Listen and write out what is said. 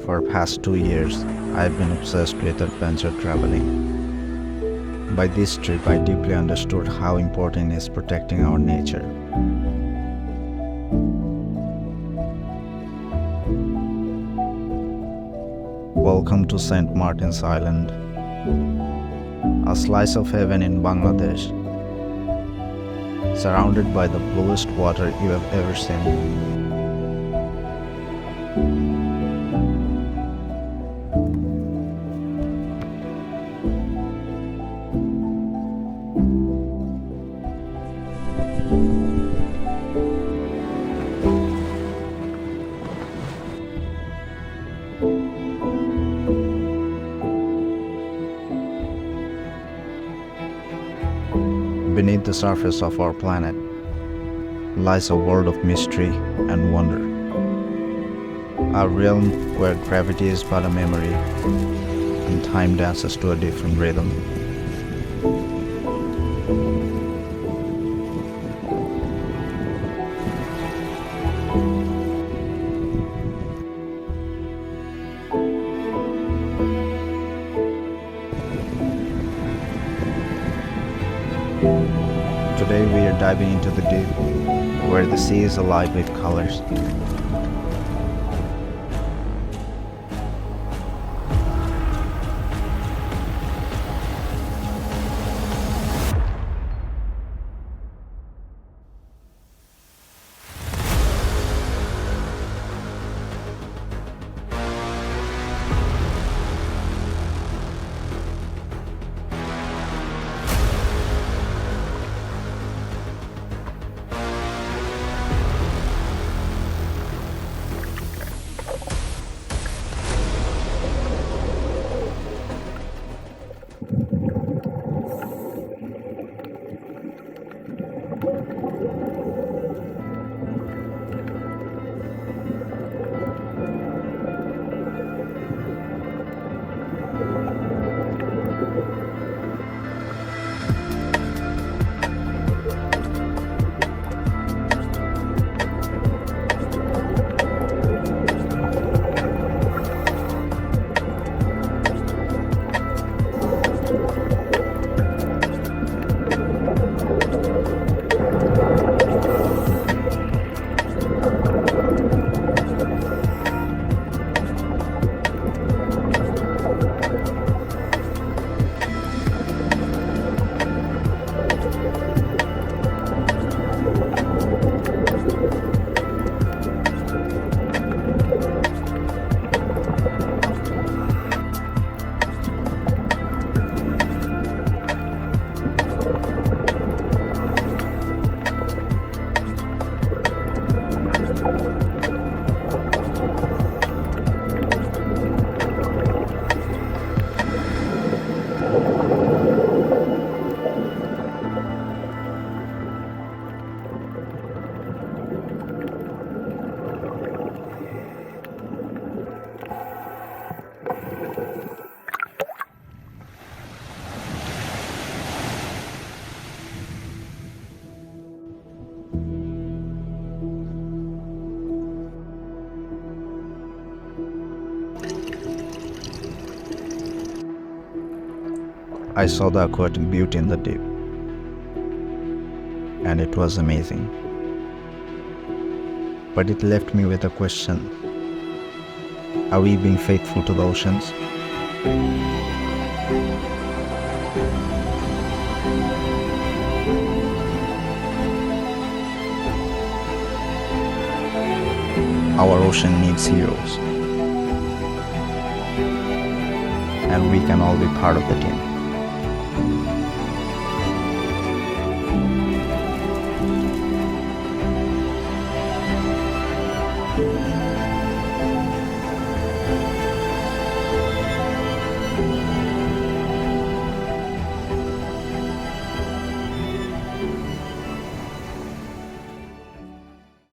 For past 2 years, I've been obsessed with adventure traveling. By this trip, I deeply understood how important is protecting our nature. Welcome to St. Martin's Island, a slice of heaven in Bangladesh, surrounded by the bluest water you have ever seen. Beneath the surface of our planet lies a world of mystery and wonder. A realm where gravity is but a memory and time dances to a different rhythm. Today we are diving into the deep, where the sea is alive with colors. I saw the aquatic beauty in the deep, and it was amazing. But it left me with a question. Are we being faithful to the oceans? Our ocean needs heroes, and we can all be part of the team.